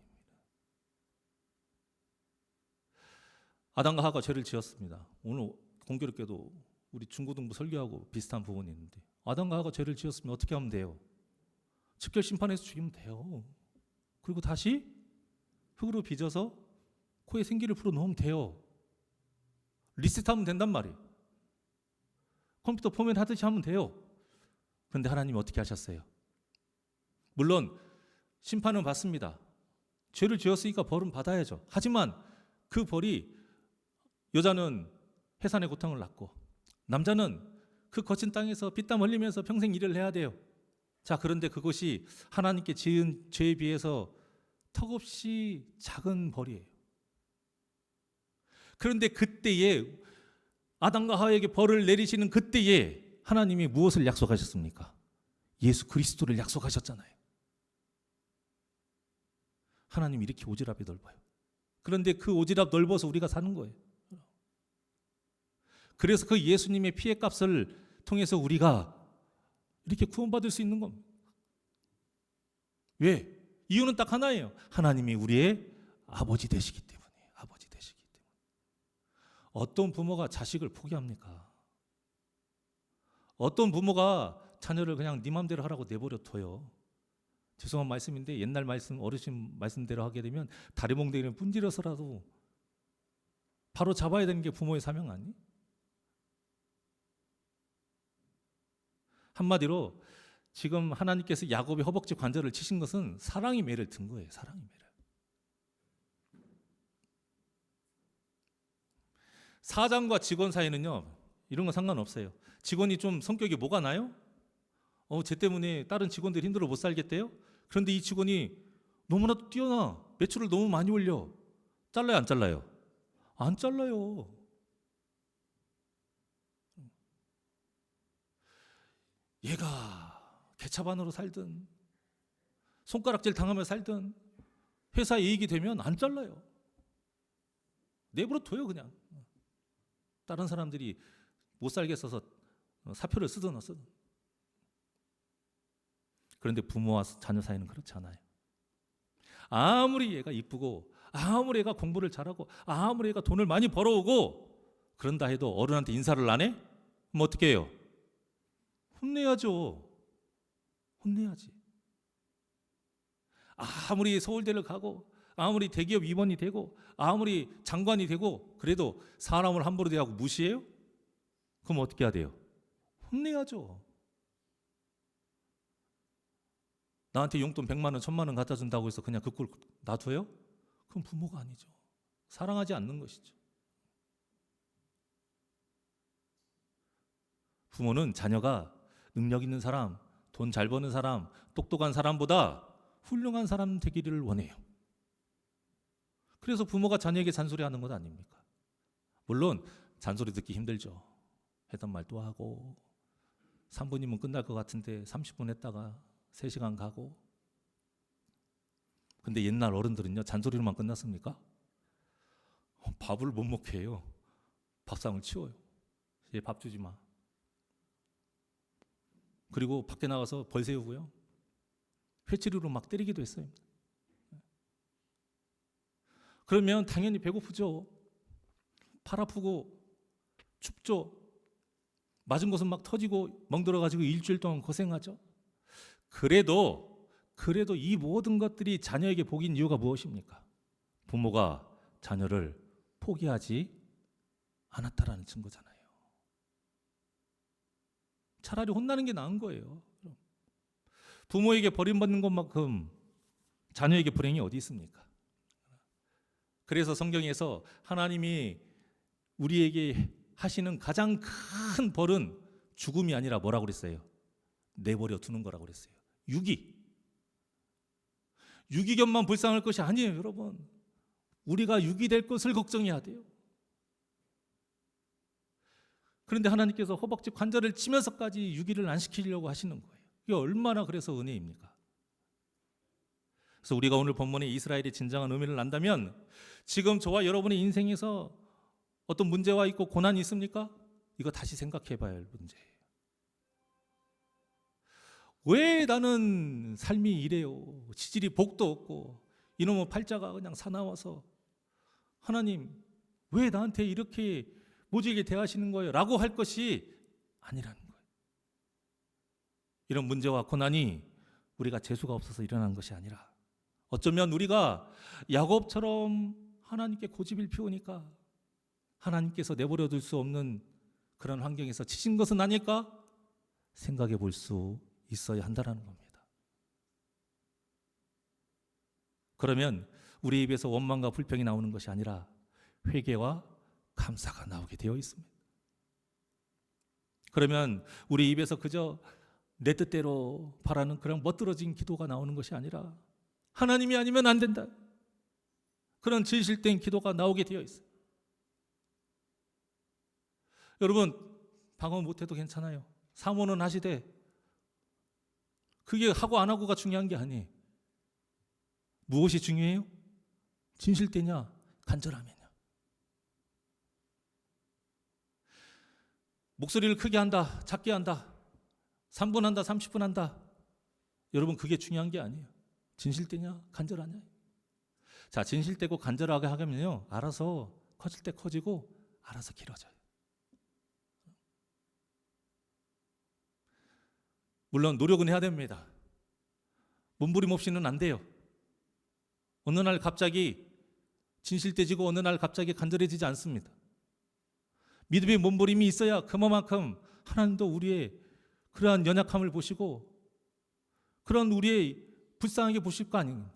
Speaker 1: 아담과 하와가 죄를 지었습니다. 오늘 공교롭게도 우리 중고등부 설교하고 비슷한 부분이 있는데, 아담과 하와가 죄를 지었으면 어떻게 하면 돼요? 즉결 심판해서 죽이면 돼요. 그리고 다시 흙으로 빚어서 코에 생기를 불어넣으면 돼요. 리셋하면 된단 말이에요. 컴퓨터 포맷 하듯이 하면 돼요. 그런데 하나님이 어떻게 하셨어요? 물론 심판은 받습니다. 죄를 지었으니까 벌은 받아야죠. 하지만 그 벌이, 여자는 해산의 고통을 낳고 남자는 그 거친 땅에서 피땀 흘리면서 평생 일을 해야 돼요. 자, 그런데 그것이 하나님께 지은 죄에 비해서 턱없이 작은 벌이에요. 그런데 그때에 아담과 하와에게 벌을 내리시는 그때에 하나님이 무엇을 약속하셨습니까? 예수 그리스도를 약속하셨잖아요. 하나님이 이렇게 오지랖이 넓어요. 그런데 그 오지랖 넓어서 우리가 사는 거예요. 그래서 그 예수님의 피의 값을 통해서 우리가 이렇게 구원받을 수 있는 겁니다. 왜? 이유는 딱 하나예요. 하나님이 우리의 아버지 되시기 때문에. 아버지 되시기 때문에. 어떤 부모가 자식을 포기합니까? 어떤 부모가 자녀를 그냥 네 맘대로 하라고 내버려 둬요? 죄송한 말씀인데 옛날 말씀, 어르신 말씀대로 하게 되면 다리 몽둥이를 분질러서라도 바로 잡아야 되는 게 부모의 사명 아니? 한마디로 지금 하나님께서 야곱의 허벅지 관절을 치신 것은 사랑의 매를 든 거예요. 사랑의 매를. 사장과 직원 사이는요, 이런 건 상관없어요. 직원이 좀 성격이 뭐가 나요? 쟤 때문에 다른 직원들이 힘들어 못 살겠대요? 그런데 이 직원이 너무나도 뛰어나, 매출을 너무 많이 올려. 잘라요, 안 잘라요? 안 잘라요. 얘가 개차반으로 살든 손가락질 당하며 살든 회사 이익이 되면 안 잘라요. 내버려 둬요. 그냥 다른 사람들이 못 살게 써서 사표를 쓰든 쓰든. 그런데 부모와 자녀 사이는 그렇지 않아요. 아무리 얘가 이쁘고 아무리 얘가 공부를 잘하고 아무리 얘가 돈을 많이 벌어오고 그런다 해도 어른한테 인사를 안 해? 그럼 어떻게 해요? 혼내야죠. 혼내야지. 아무리 서울대를 가고 아무리 대기업 임원이 되고 아무리 장관이 되고 그래도 사람을 함부로 대하고 무시해요? 그럼 어떻게 해야 돼요? 혼내야죠. 나한테 용돈 100만 원, 1000만 원 갖다 준다고 해서 그냥 그 꼴 놔둬요? 그럼 부모가 아니죠. 사랑하지 않는 것이죠. 부모는 자녀가 능력 있는 사람, 돈 잘 버는 사람, 똑똑한 사람보다 훌륭한 사람 되기를 원해요. 그래서 부모가 자녀에게 잔소리하는 것 아닙니까? 물론 잔소리 듣기 힘들죠. 했던 말 또 하고 3분이면 끝날 것 같은데 30분 했다가 3시간 가고. 근데 옛날 어른들은요, 잔소리로만 끝났습니까? 밥을 못 먹게 해요. 밥상을 치워요. 얘 밥 주지 마. 그리고 밖에 나가서 벌 세우고요. 회초리로 막 때리기도 했어요. 그러면 당연히 배고프죠. 팔 아프고 춥죠. 맞은 곳은 막 터지고 멍들어가지고 일주일 동안 고생하죠. 그래도 이 모든 것들이 자녀에게 복인 이유가 무엇입니까? 부모가 자녀를 포기하지 않았다라는 증거잖아요. 차라리 혼나는 게 나은 거예요. 부모에게 버림받는 것만큼 자녀에게 불행이 어디 있습니까? 그래서 성경에서 하나님이 우리에게 하시는 가장 큰 벌은 죽음이 아니라 뭐라고 그랬어요? 내버려 두는 거라고 그랬어요. 유기견만 불쌍할 것이 아니에요, 여러분. 우리가 유기 될 것을 걱정해야 돼요. 그런데 하나님께서 허벅지 관절을 치면서까지 유기를 안 시키려고 하시는 거예요. 이게 얼마나 그래서 은혜입니까? 그래서 우리가 오늘 본문의 이스라엘의 진정한 의미를 안다면 지금 저와 여러분의 인생에서 어떤 문제와 있고 고난이 있습니까? 이거 다시 생각해 봐야 할 문제예요. 왜 나는 삶이 이래요? 지질이 복도 없고 이놈의 팔자가 그냥 사나워서 하나님 왜 나한테 이렇게 모질게 대하시는 거예요? 라고 할 것이 아니라는 거예요. 이런 문제와 고난이 우리가 재수가 없어서 일어난 것이 아니라 어쩌면 우리가 야곱처럼 하나님께 고집을 피우니까 하나님께서 내버려 둘 수 없는 그런 환경에서 치신 것은 아닐까 생각해 볼 수 있어야 한다는 겁니다. 그러면 우리 입에서 원망과 불평이 나오는 것이 아니라 회개와 감사가 나오게 되어 있습니다. 그러면 우리 입에서 그저 내 뜻대로 바라는 그런 멋들어진 기도가 나오는 것이 아니라 하나님이 아니면 안 된다, 그런 진실된 기도가 나오게 되어 있어요. 여러분, 방언 못해도 괜찮아요. 사모는 하시되 그게 하고 안 하고가 중요한 게 아니에요. 무엇이 중요해요? 진실되냐 간절하면요. 목소리를 크게 한다 작게 한다 3분 한다 30분 한다, 여러분 그게 중요한 게 아니에요. 진실되냐 간절하냐. 자, 진실되고 간절하게 하면요 알아서 커질 때 커지고 알아서 길어져요. 물론 노력은 해야 됩니다. 몸부림 없이는 안 돼요. 어느 날 갑자기 진실되지고 어느 날 갑자기 간절해지지 않습니다. 믿음의 몸부림이 있어야 그만큼 하나님도 우리의 그러한 연약함을 보시고 그런 우리의 불쌍하게 보실 거 아닙니까?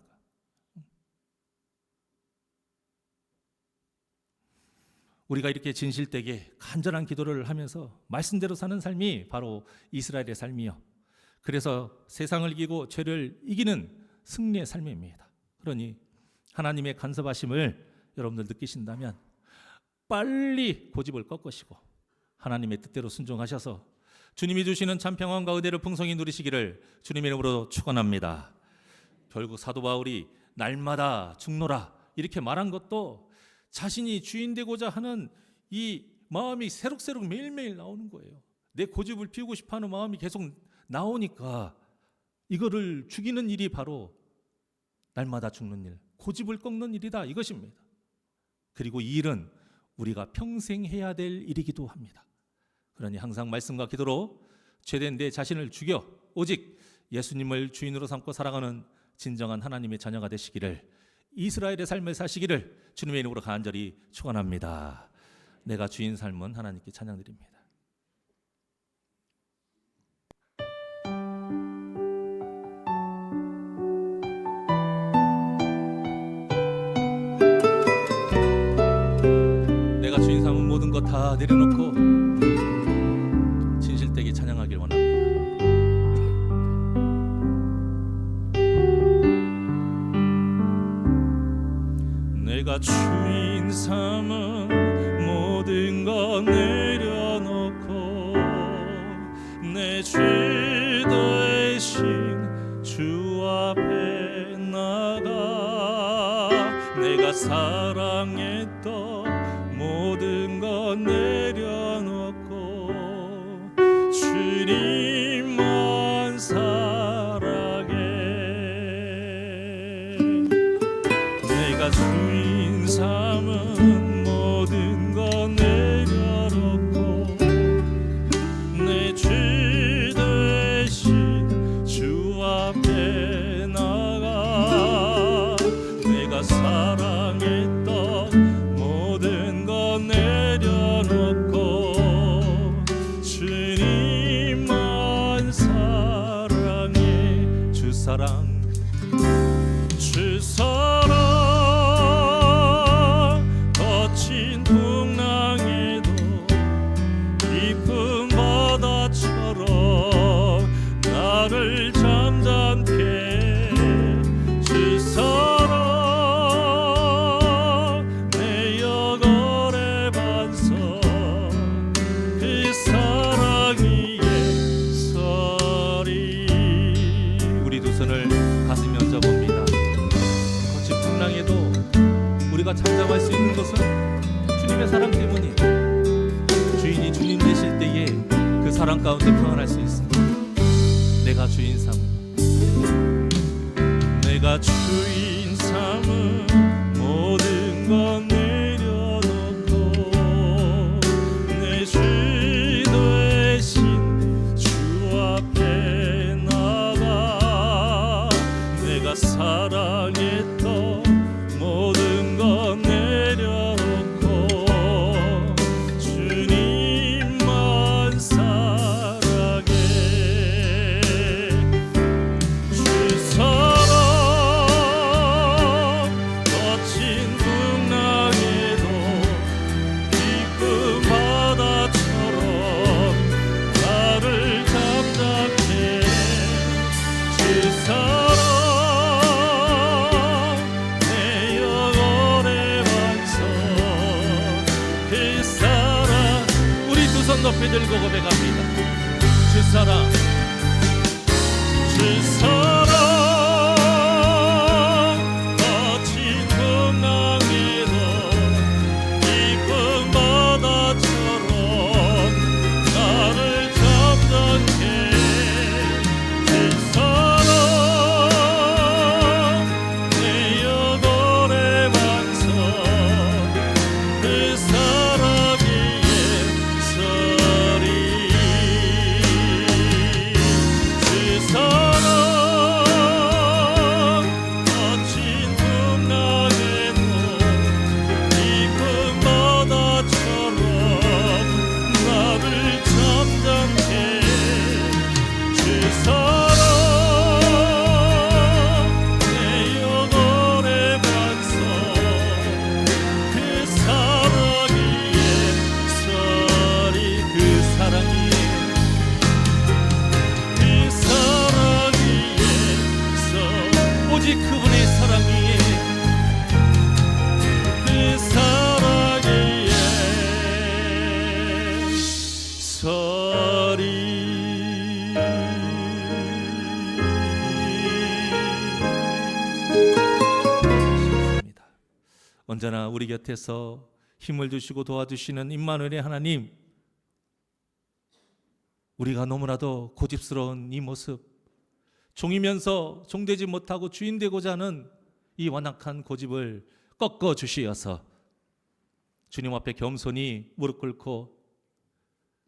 Speaker 1: 우리가 이렇게 진실되게 간절한 기도를 하면서 말씀대로 사는 삶이 바로 이스라엘의 삶이요, 그래서 세상을 이기고 죄를 이기는 승리의 삶입니다. 그러니 하나님의 간섭하심을 여러분들 느끼신다면 빨리 고집을 꺾으시고 하나님의 뜻대로 순종하셔서 주님이 주시는 참 평안과 은혜를 풍성히 누리시기를 주님의 이름으로 축원합니다. 결국 사도 바울이 날마다 죽노라 이렇게 말한 것도 자신이 주인 되고자 하는 이 마음이 새록새록 매일매일 나오는 거예요. 내 고집을 피우고 싶어하는 마음이 계속 나오니까 이거를 죽이는 일이 바로 날마다 죽는 일, 고집을 꺾는 일이다 이것입니다. 그리고 이 일은 우리가 평생 해야 될 일이기도 합니다. 그러니 항상 말씀과 기도로 죄된 내 자신을 죽여 오직 예수님을 주인으로 삼고 살아가는 진정한 하나님의 자녀가 되시기를, 이스라엘의 삶을 사시기를 주님의 이름으로 간절히 축원합니다. 내가 주인 삶은 하나님께 찬양드립니다. 내가 주인 삶은 모든 것 다 내려놓고 진실되게 찬양하길 원합니다. 내가 주인 삼은 모든 것 내려놓고 내 죄 대신 주 앞에 나가 내가 사랑했던 모든 것 내려놓고 주님만 사랑해 내가 주인 삼은 모든 것 내려놓고 내 주 되신 주 앞에 나가 내가 사랑했던 모든 것 내려놓고 주님만 사랑해. 주 사랑 주 사랑 거친 풍랑에도 깊은 바다처럼 나를 잠잠케 주 사랑 내 영혼의 반석 그 사랑이 예설이. 우리 두 손을 가슴에 얹어봅니다. 거친 풍랑에도 우리가 잠잠할 수 있는 것은 주님의 사랑 때문이에요. 주인이 주님 되실 때에 그 사랑 가운데 평안할 수 있습니다. 내가 주인 삼은 내가 주인 삼은 모든 것 내려놓고 내 주 되신 주 앞에 나가 내가 사랑했던 모든 것 내려놓고 주님만 사랑해. 주 사랑 거친 풍랑에도 깊은 바다처럼 나를 잠잠케 주 사랑 내 영혼의 반석 그 사랑. 우리 두 손 높이 들고 고백합니다. 주 사랑 주 사랑 거친 풍랑에도 깊은 바다처럼 나를 잠잠케 주 사랑 내 영혼의 반석 그 사랑이 예설이. 주 사랑 거친 풍랑에도 깊은 바다처럼 나를 잠잠케 주 사랑 내 영혼의 반석 그 사랑이 예설이. 그 사랑이 그 사랑이 예설. 오직 그분의 사랑이에 그 사랑이 예설이. 좋습니다. 언제나 우리 곁에서 힘을 주시고 도와주시는 임마누엘의 하나님, 우리가 너무나도 고집스러운 이 모습, 종이면서 종되지 못하고 주인 되고자 하는 이 완악한 고집을 꺾어 주시어서 주님 앞에 겸손히 무릎 꿇고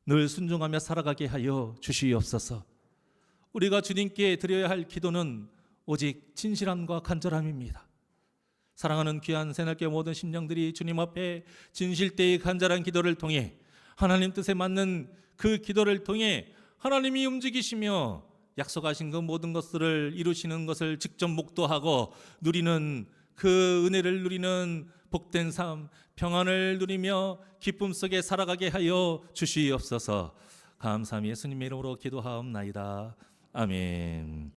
Speaker 1: 늘 순종하며 살아가게 하여 주시옵소서. 우리가 주님께 드려야 할 기도는 오직 진실함과 간절함입니다. 사랑하는 귀한 새날개 모든 심령들이 주님 앞에 진실되이 간절한 기도를 통해 하나님 뜻에 맞는 그 기도를 통해 하나님이 움직이시며 약속하신 그 모든 것들을 이루시는 것을 직접 목도하고 누리는 그 은혜를 누리는 복된 삶, 평안을 누리며 기쁨 속에 살아가게 하여 주시옵소서. 감사함이 예수님의 이름으로 기도하옵나이다. 아멘.